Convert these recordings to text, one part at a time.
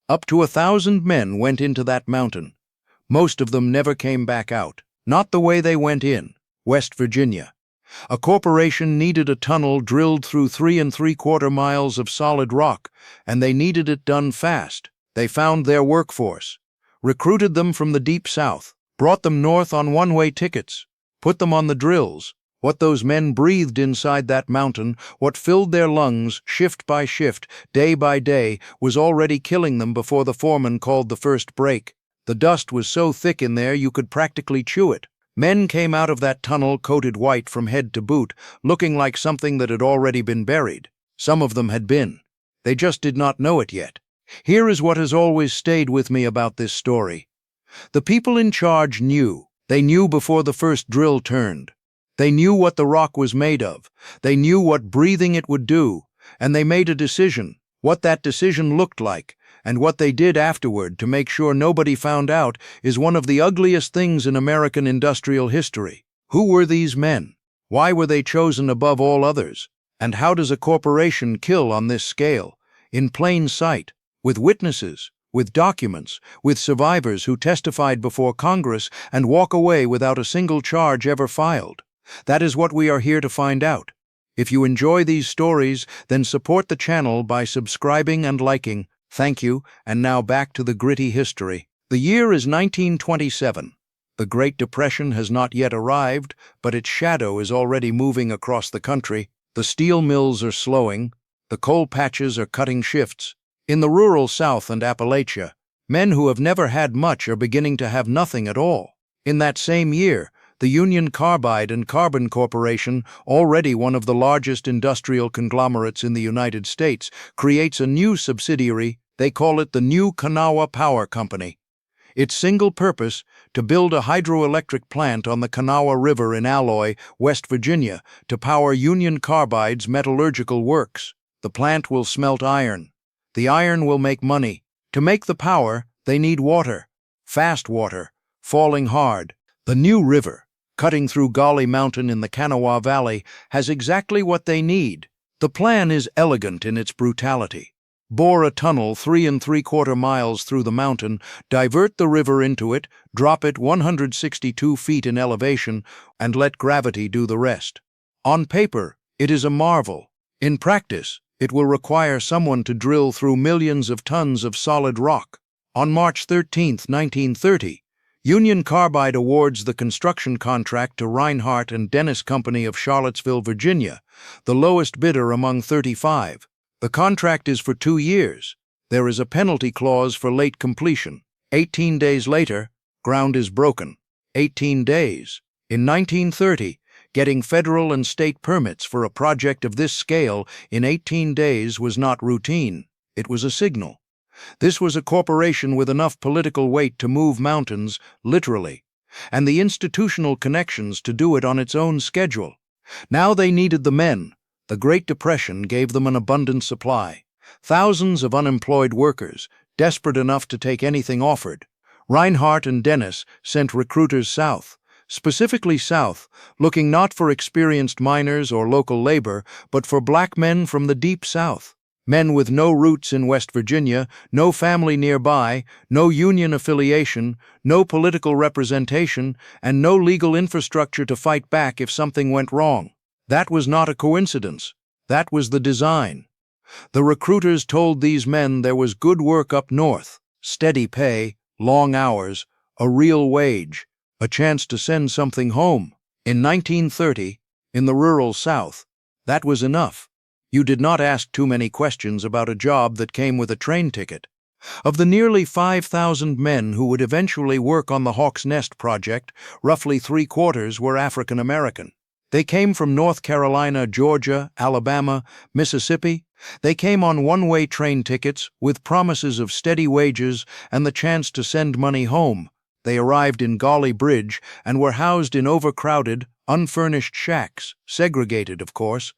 Up to 1,000 men went into that mountain. Most of them never came back out. Not the way they went in. West Virginia. A corporation needed a tunnel drilled through 3¾ miles of solid rock, and they needed it done fast. They found their workforce, recruited them from the deep south, brought them north on one-way tickets, put them on the drills. What those men breathed inside that mountain, what filled their lungs, shift by shift, day by day, was already killing them before the foreman called the first break. The dust was so thick in there you could practically chew it. Men came out of that tunnel coated white from head to boot, looking like something that had already been buried. Some of them had been. They just did not know it yet. Here is what has always stayed with me about this story. The people in charge knew. They knew before the first drill turned. They knew what the rock was made of. They knew what breathing it would do. And they made a decision, what that decision looked like, and what they did afterward to make sure nobody found out is one of the ugliest things in American industrial history. Who were these men? Why were they chosen above all others? And how does a corporation kill on this scale? In plain sight, with witnesses, with documents, with survivors who testified before Congress and walk away without a single charge ever filed. That is what we are here to find out. If you enjoy these stories, then support the channel by subscribing and liking. Thank you, and now back to the gritty history. The year is 1927. The Great Depression has not yet arrived, but its shadow is already moving across the country. The steel mills are slowing. The coal patches are cutting shifts. In the rural South and Appalachia, men who have never had much are beginning to have nothing at all. In that same year, the Union Carbide and Carbon Corporation, already one of the largest industrial conglomerates in the United States, creates a new subsidiary. They call it the New Kanawha Power Company. Its single purpose, to build a hydroelectric plant on the Kanawha River in Alloy, West Virginia, to power Union Carbide's metallurgical works. The plant will smelt iron. The iron will make money. To make the power, they need water. Fast water, falling hard. The new river, cutting through Golly Mountain in the Kanawha Valley, has exactly what they need. The plan is elegant in its brutality. Bore a tunnel 3¾ miles through the mountain, divert the river into it, drop it 162 feet in elevation, and let gravity do the rest. On paper, it is a marvel. In practice, it will require someone to drill through millions of tons of solid rock. On March 13, 1930, Union Carbide awards the construction contract to Reinhardt and Dennis Company of Charlottesville, Virginia, the lowest bidder among 35. The contract is for 2 years. There is a penalty clause for late completion. 18 days later, ground is broken. 18 days. In 1930, getting federal and state permits for a project of this scale in 18 days was not routine. It was a signal. This was a corporation with enough political weight to move mountains, literally, and the institutional connections to do it on its own schedule. Now they needed the men. The Great Depression gave them an abundant supply. Thousands of unemployed workers, desperate enough to take anything offered. Reinhardt and Dennis sent recruiters south, specifically south, looking not for experienced miners or local labor, but for black men from the deep south. Men with no roots in West Virginia, no family nearby, no union affiliation, no political representation, and no legal infrastructure to fight back if something went wrong. That was not a coincidence. That was the design. The recruiters told these men there was good work up north, steady pay, long hours, a real wage, a chance to send something home. In 1930, in the rural South, that was enough. You did not ask too many questions about a job that came with a train ticket. Of the nearly 5,000 men who would eventually work on the Hawk's Nest project, roughly 3/4 were African American. They came from North Carolina, Georgia, Alabama, Mississippi. They came on one-way train tickets with promises of steady wages and the chance to send money home. They arrived in Golly Bridge and were housed in overcrowded, unfurnished shacks, segregated, of course.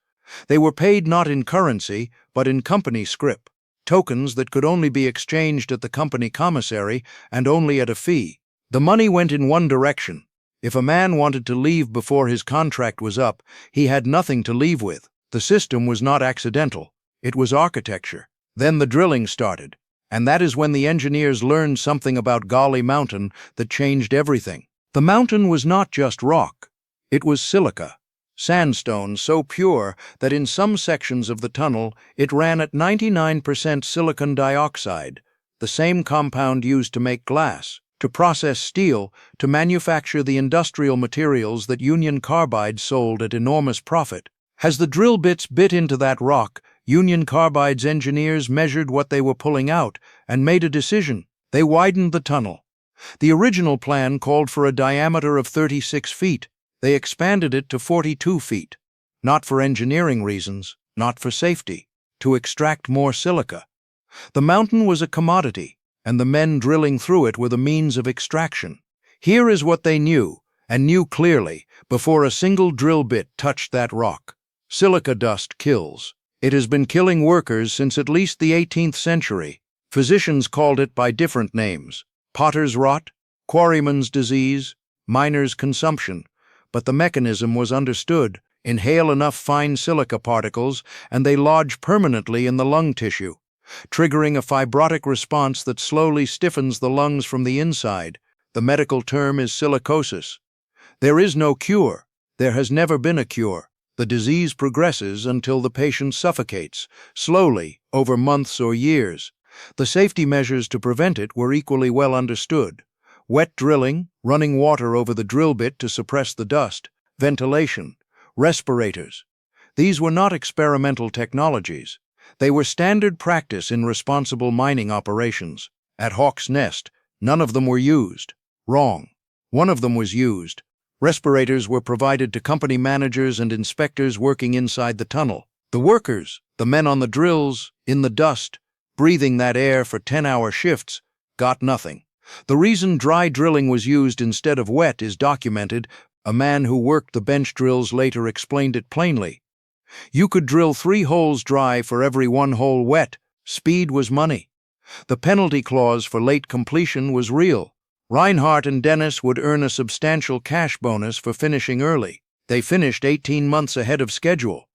They were paid not in currency, but in company scrip, tokens that could only be exchanged at the company commissary and only at a fee. The money went in one direction. If a man wanted to leave before his contract was up, he had nothing to leave with. The system was not accidental. It was architecture. Then the drilling started. And that is when the engineers learned something about Gauley Mountain that changed everything. The mountain was not just rock. It was silica, sandstone so pure that in some sections of the tunnel it ran at 99% silicon dioxide, the same compound used to make glass, to process steel, to manufacture the industrial materials that Union Carbide sold at enormous profit. As the drill bits bit into that rock, Union Carbide's engineers measured what they were pulling out and made a decision. They widened the tunnel. The original plan called for a diameter of 36 feet. They expanded it to 42 feet. Not for engineering reasons, not for safety, to extract more silica. The mountain was a commodity, and the men drilling through it were the means of extraction. Here is what they knew, and knew clearly, before a single drill bit touched that rock. Silica dust kills. It has been killing workers since at least the 18th century. Physicians called it by different names: potter's rot, quarryman's disease, miner's consumption. But the mechanism was understood. Inhale enough fine silica particles, and they lodge permanently in the lung tissue, triggering a fibrotic response that slowly stiffens the lungs from the inside. The medical term is silicosis. There is no cure. There has never been a cure. The disease progresses until the patient suffocates, slowly, over months or years. The safety measures to prevent it were equally well understood. Wet drilling, running water over the drill bit to suppress the dust, ventilation, respirators. These were not experimental technologies. They were standard practice in responsible mining operations. At Hawk's Nest, none of them were used. Wrong. One of them was used. Respirators were provided to company managers and inspectors working inside the tunnel. The workers, the men on the drills, in the dust, breathing that air for 10-hour shifts, got nothing. The reason dry drilling was used instead of wet is documented. A man who worked the bench drills later explained it plainly. You could drill 3 holes dry for every 1 hole wet. Speed was money. The penalty clause for late completion was real. Reinhardt and Dennis would earn a substantial cash bonus for finishing early. They finished 18 months ahead of schedule.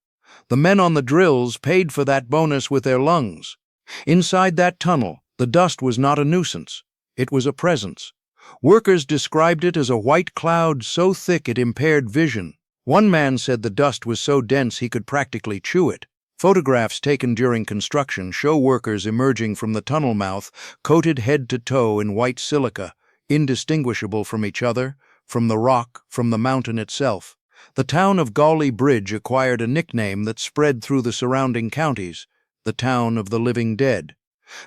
The men on the drills paid for that bonus with their lungs. Inside that tunnel, the dust was not a nuisance. It was a presence. Workers described it as a white cloud so thick it impaired vision. One man said the dust was so dense he could practically chew it. Photographs taken during construction show workers emerging from the tunnel mouth, coated head to toe in white silica, indistinguishable from each other, from the rock, from the mountain itself. The town of Gauley Bridge acquired a nickname that spread through the surrounding counties, the town of the living dead,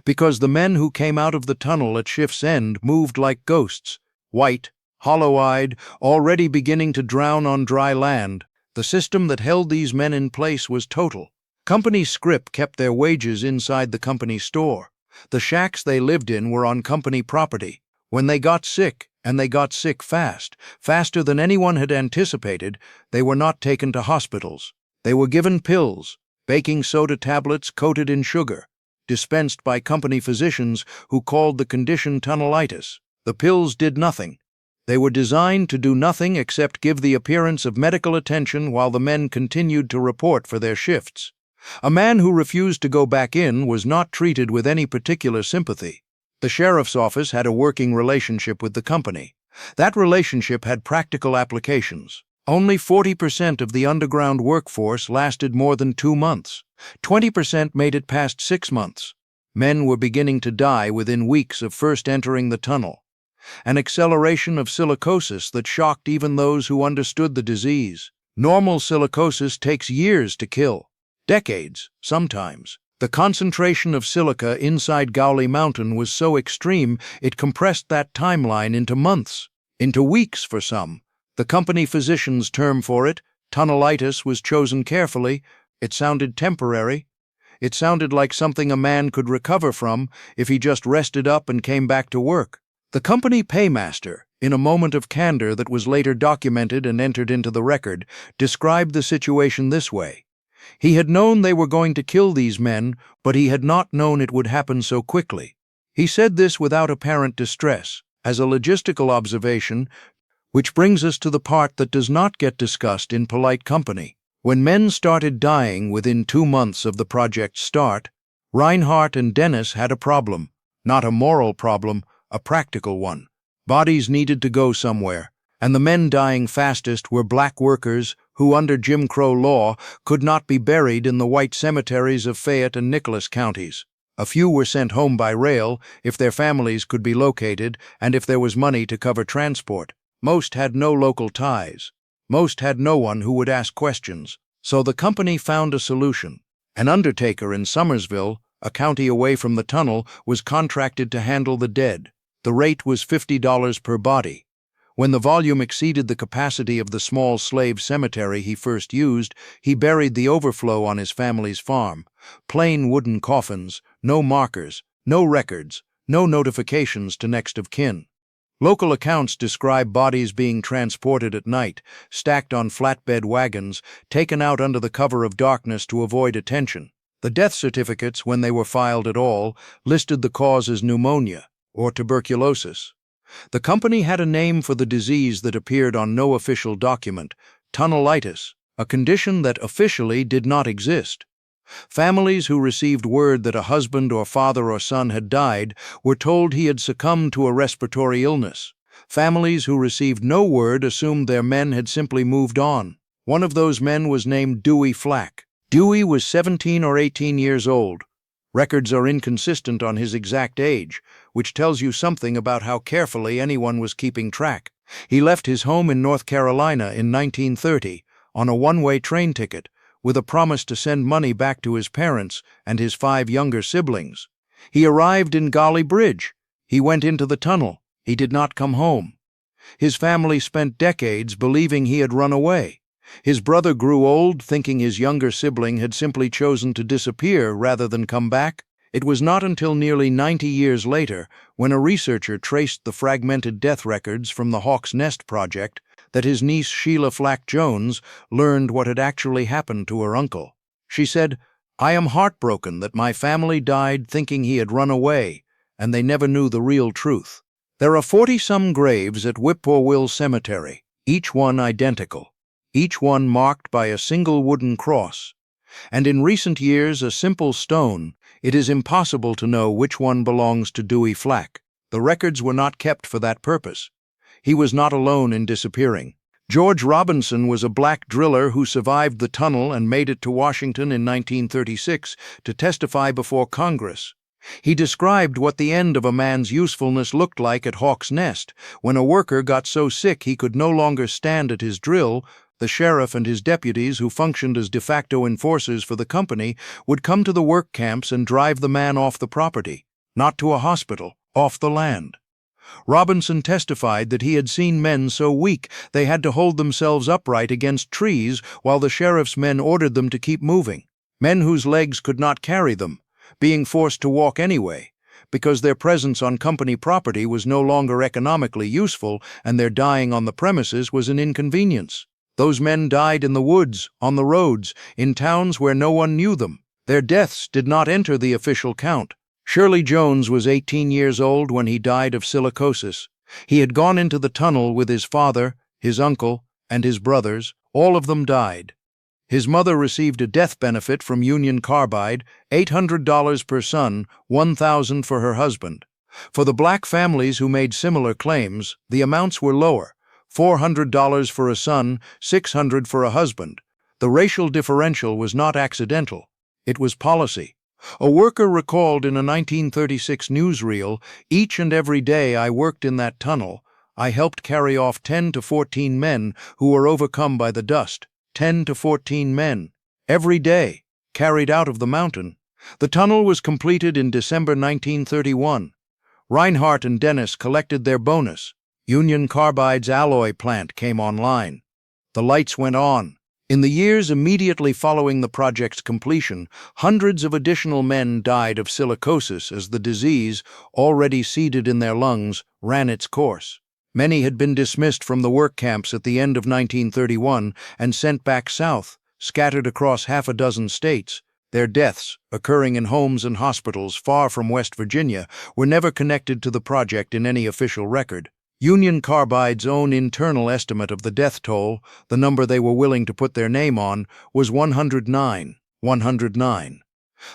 because the men who came out of the tunnel at shift's end moved like ghosts, white, hollow-eyed, already beginning to drown on dry land. The system that held these men in place was total. Company scrip kept their wages inside the company store. The shacks they lived in were on company property. When they got sick, and they got sick fast, faster than anyone had anticipated, they were not taken to hospitals. They were given pills, baking soda tablets coated in sugar, dispensed by company physicians who called the condition tunnelitis. The pills did nothing. They were designed to do nothing except give the appearance of medical attention while the men continued to report for their shifts. A man who refused to go back in was not treated with any particular sympathy. The sheriff's office had a working relationship with the company. That relationship had practical applications. Only 40% of the underground workforce lasted more than 2 months. 20% made it past 6 months. Men were beginning to die within weeks of first entering the tunnel. An acceleration of silicosis that shocked even those who understood the disease. Normal silicosis takes years to kill. Decades, sometimes. The concentration of silica inside Gauley Mountain was so extreme it compressed that timeline into months, into weeks for some. The company physician's term for it, tunnelitis, was chosen carefully. It sounded temporary. It sounded like something a man could recover from if he just rested up and came back to work. The company paymaster, in a moment of candor that was later documented and entered into the record, described the situation this way. He had known they were going to kill these men, but he had not known it would happen so quickly. He said this without apparent distress, as a logistical observation, which brings us to the part that does not get discussed in polite company. When men started dying within 2 months of the project's start, Reinhardt and Dennis had a problem. Not a moral problem, a practical one. Bodies needed to go somewhere, and the men dying fastest were black workers who, under Jim Crow law, could not be buried in the white cemeteries of Fayette and Nicholas counties. A few were sent home by rail if their families could be located and if there was money to cover transport. Most had no local ties. Most had no one who would ask questions. So the company found a solution. An undertaker in Somersville, a county away from the tunnel, was contracted to handle the dead. The rate was $50 per body. When the volume exceeded the capacity of the small slave cemetery he first used, he buried the overflow on his family's farm. Plain wooden coffins, no markers, no records, no notifications to next of kin. Local accounts describe bodies being transported at night, stacked on flatbed wagons, taken out under the cover of darkness to avoid attention. The death certificates, when they were filed at all, listed the cause as pneumonia or tuberculosis. The company had a name for the disease that appeared on no official document: tunnelitis, a condition that officially did not exist. Families who received word that a husband or father or son had died were told he had succumbed to a respiratory illness. Families who received no word assumed their men had simply moved on. One of those men was named Dewey Flack. Dewey was 17 or 18 years old. Records are inconsistent on his exact age, which tells you something about how carefully anyone was keeping track. He left his home in North Carolina in 1930 on a one-way train ticket, with a promise to send money back to his parents and his 5 younger siblings. He arrived in Golly Bridge. He went into the tunnel. He did not come home. His family spent decades believing he had run away. His brother grew old, thinking his younger sibling had simply chosen to disappear rather than come back. It was not until nearly 90 years later, when a researcher traced the fragmented death records from the Hawk's Nest project, that his niece Sheila Flack Jones learned what had actually happened to her uncle. She said, "I am heartbroken that my family died thinking he had run away, and they never knew the real truth." There are 40-some graves at Whippoorwill Cemetery, each one identical, each one marked by a single wooden cross. And in recent years, a simple stone, it is impossible to know which one belongs to Dewey Flack. The records were not kept for that purpose. He was not alone in disappearing. George Robinson was a black driller who survived the tunnel and made it to Washington in 1936 to testify before Congress. He described what the end of a man's usefulness looked like at Hawk's Nest. When a worker got so sick he could no longer stand at his drill, the sheriff and his deputies, who functioned as de facto enforcers for the company, would come to the work camps and drive the man off the property, not to a hospital, off the land. Robinson testified that he had seen men so weak they had to hold themselves upright against trees while the sheriff's men ordered them to keep moving. Men whose legs could not carry them, being forced to walk anyway, because their presence on company property was no longer economically useful and their dying on the premises was an inconvenience. Those men died in the woods, on the roads, in towns where no one knew them. Their deaths did not enter the official count. Shirley Jones was 18 years old when he died of silicosis. He had gone into the tunnel with his father, his uncle, and his brothers. All of them died. His mother received a death benefit from Union Carbide, $800 per son, $1,000 for her husband. For the black families who made similar claims, the amounts were lower: $400 for a son, $600 for a husband. The racial differential was not accidental. It was policy. A worker recalled in a 1936 newsreel, "Each and every day I worked in that tunnel, I helped carry off 10 to 14 men who were overcome by the dust. 10 to 14 men. Every day. Carried out of the mountain." The tunnel was completed in December 1931. Reinhardt and Dennis collected their bonus. Union Carbide's alloy plant came online. The lights went on. In the years immediately following the project's completion, hundreds of additional men died of silicosis as the disease, already seeded in their lungs, ran its course. Many had been dismissed from the work camps at the end of 1931 and sent back south, scattered across half a dozen states. Their deaths, occurring in homes and hospitals far from West Virginia, were never connected to the project in any official record. Union Carbide's own internal estimate of the death toll, the number they were willing to put their name on, was 109.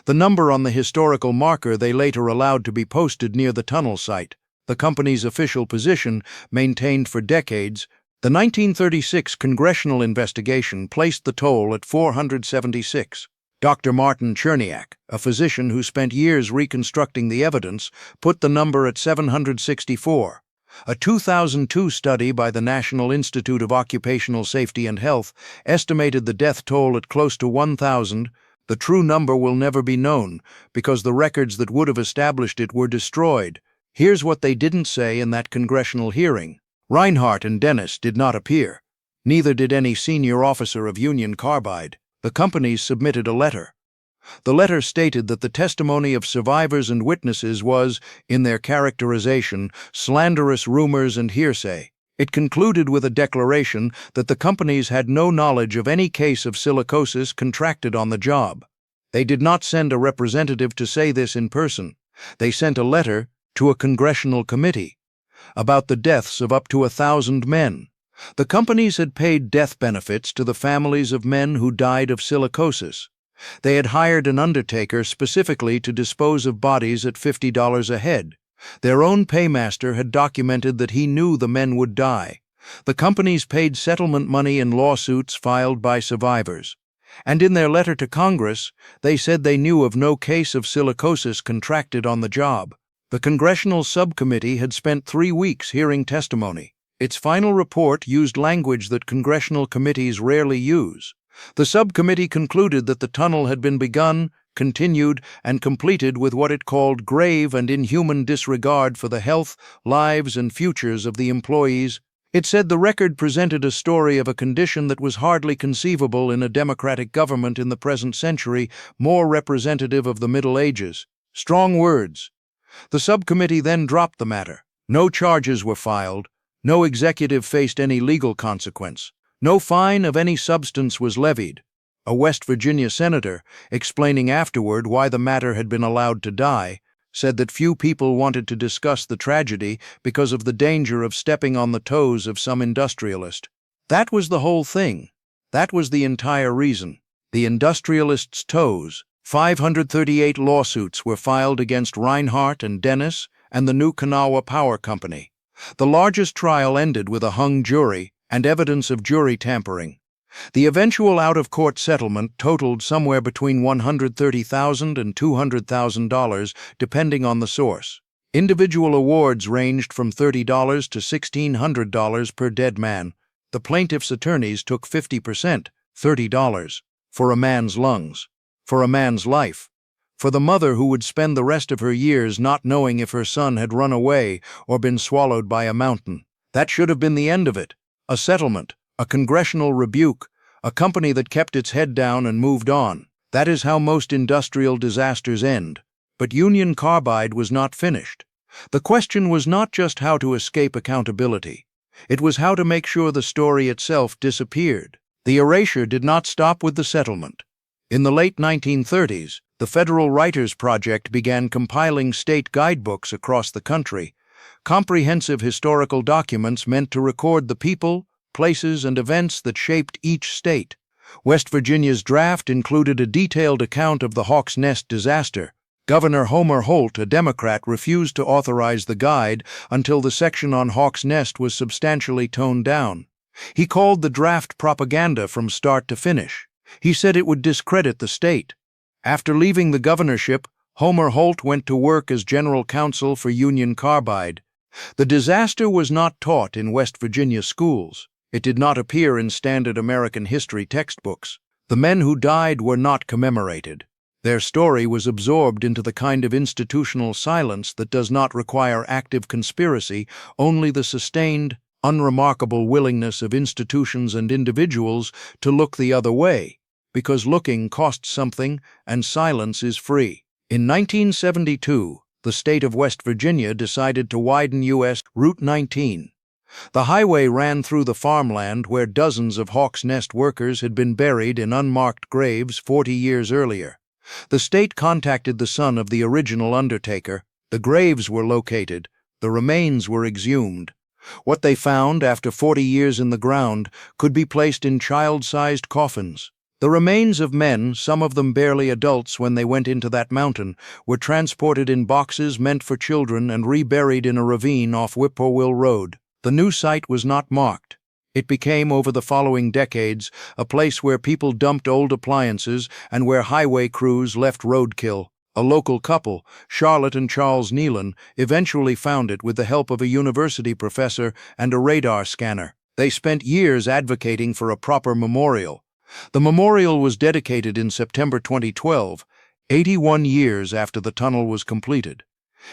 The number on the historical marker they later allowed to be posted near the tunnel site, the company's official position maintained for decades. The 1936 Congressional investigation placed the toll at 476. Dr. Martin Cherniak, a physician who spent years reconstructing the evidence, put the number at 764. A 2002 study by the National Institute of Occupational Safety and Health estimated the death toll at close to 1,000. The true number will never be known because the records that would have established it were destroyed. Here's what they didn't say in that congressional hearing. Reinhardt and Dennis did not appear. Neither did any senior officer of Union Carbide. The companies submitted a letter. The letter stated that the testimony of survivors and witnesses was, in their characterization, slanderous rumors and hearsay. It concluded with a declaration that the companies had no knowledge of any case of silicosis contracted on the job. They did not send a representative to say this in person. They sent a letter to a congressional committee about the deaths of up to 1,000 men. The companies had paid death benefits to the families of men who died of silicosis. They had hired an undertaker specifically to dispose of bodies at $50 a head. Their own paymaster had documented that he knew the men would die. The companies paid settlement money in lawsuits filed by survivors. And in their letter to Congress, they said they knew of no case of silicosis contracted on the job. The Congressional Subcommittee had spent 3 weeks hearing testimony. Its final report used language that congressional committees rarely use. The subcommittee concluded that the tunnel had been begun, continued, and completed with what it called grave and inhuman disregard for the health, lives, and futures of the employees. It said the record presented a story of a condition that was hardly conceivable in a democratic government in the present century, more representative of the Middle Ages. Strong words. The subcommittee then dropped the matter. No charges were filed. No executive faced any legal consequence. No fine of any substance was levied. A West Virginia senator, explaining afterward why the matter had been allowed to die, said that few people wanted to discuss the tragedy because of the danger of stepping on the toes of some industrialist. That was the whole thing. That was the entire reason. The industrialist's toes. 538 lawsuits were filed against Reinhardt and Dennis and the New Kanawha Power Company. The largest trial ended with a hung jury and evidence of jury tampering. The eventual out-of-court settlement totaled somewhere between $130,000 and $200,000, depending on the source. Individual awards ranged from $30 to $1,600 per dead man. The plaintiff's attorneys took 50%, $30, for a man's lungs, for a man's life, for the mother who would spend the rest of her years not knowing if her son had run away or been swallowed by a mountain. That should have been the end of it. A settlement, a congressional rebuke, a company that kept its head down and moved on. That is how most industrial disasters end. But Union Carbide was not finished. The question was not just how to escape accountability. It was how to make sure the story itself disappeared. The erasure did not stop with the settlement. In the late 1930s, the Federal Writers Project began compiling state guidebooks across the country, comprehensive historical documents meant to record the people, places, and events that shaped each state. West Virginia's draft included a detailed account of the Hawks Nest disaster. Governor Homer Holt, a Democrat, refused to authorize the guide until the section on Hawks Nest was substantially toned down. He called the draft propaganda from start to finish. He said it would discredit the state. After leaving the governorship, Homer Holt went to work as general counsel for Union Carbide. The disaster was not taught in West Virginia schools. It did not appear in standard American history textbooks. The men who died were not commemorated. Their story was absorbed into the kind of institutional silence that does not require active conspiracy, only the sustained, unremarkable willingness of institutions and individuals to look the other way, because looking costs something and silence is free. In 1972, the state of West Virginia decided to widen U.S. Route 19. The highway ran through the farmland where dozens of Hawks Nest workers had been buried in unmarked graves 40 years earlier. The state contacted the son of the original undertaker. The graves were located. The remains were exhumed. What they found after 40 years in the ground could be placed in child-sized coffins. The remains of men, some of them barely adults when they went into that mountain, were transported in boxes meant for children and reburied in a ravine off Whippoorwill Road. The new site was not marked. It became, over the following decades, a place where people dumped old appliances and where highway crews left roadkill. A local couple, Charlotte and Charles Nealon, eventually found it with the help of a university professor and a radar scanner. They spent years advocating for a proper memorial. The memorial was dedicated in September 2012, 81 years after the tunnel was completed.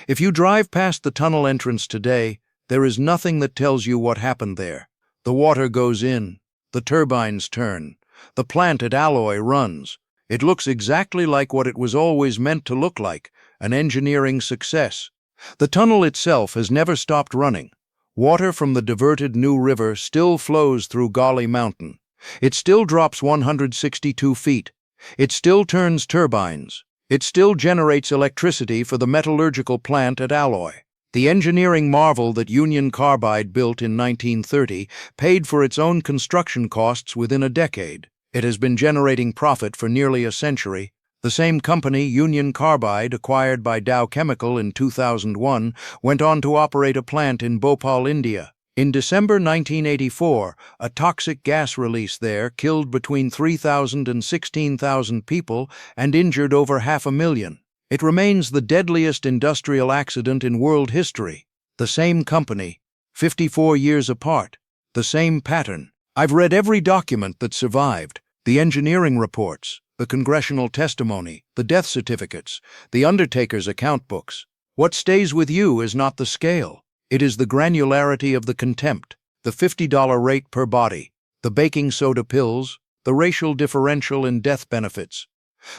If you drive past the tunnel entrance today, there is nothing that tells you what happened there. The water goes in, the turbines turn, the plant at Alloy runs. It looks exactly like what it was always meant to look like, an engineering success. The tunnel itself has never stopped running. Water from the diverted New River still flows through Golly Mountain. It still drops 162 feet. It still turns turbines. It still generates electricity for the metallurgical plant at Alloy. The engineering marvel that Union Carbide built in 1930 paid for its own construction costs within a decade. It has been generating profit for nearly a century. The same company, Union Carbide, acquired by Dow Chemical in 2001, went on to operate a plant in Bhopal, India. In December 1984, a toxic gas release there killed between 3,000 and 16,000 people and injured over 500,000. It remains the deadliest industrial accident in world history. The same company, 54 years apart, the same pattern. I've read every document that survived, the engineering reports, the congressional testimony, the death certificates, the undertaker's account books. What stays with you is not the scale. It is the granularity of the contempt, the $50 rate per body, the baking soda pills, the racial differential in death benefits,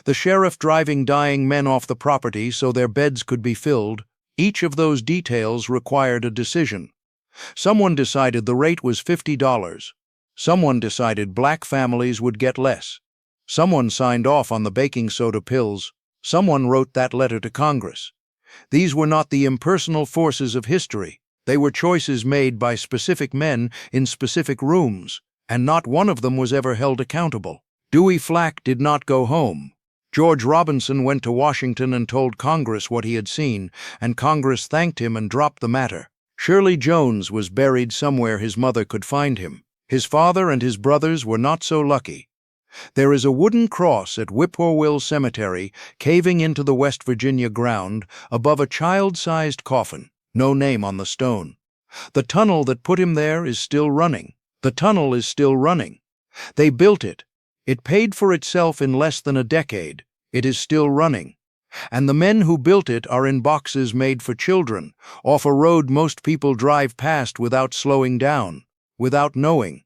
the sheriff driving dying men off the property so their beds could be filled. Each of those details required a decision. Someone decided the rate was $50. Someone decided black families would get less. Someone signed off on the baking soda pills. Someone wrote that letter to Congress. These were not the impersonal forces of history. They were choices made by specific men in specific rooms, and not one of them was ever held accountable. Dewey Flack did not go home. George Robinson went to Washington and told Congress what he had seen, and Congress thanked him and dropped the matter. Shirley Jones was buried somewhere his mother could find him. His father and his brothers were not so lucky. There is a wooden cross at Whippoorwill Cemetery caving into the West Virginia ground above a child-sized coffin, no name on the stone. The tunnel that put him there is still running. The tunnel is still running. They built it. It paid for itself in less than a decade. It is still running. And the men who built it are in boxes made for children, off a road most people drive past without slowing down, without knowing.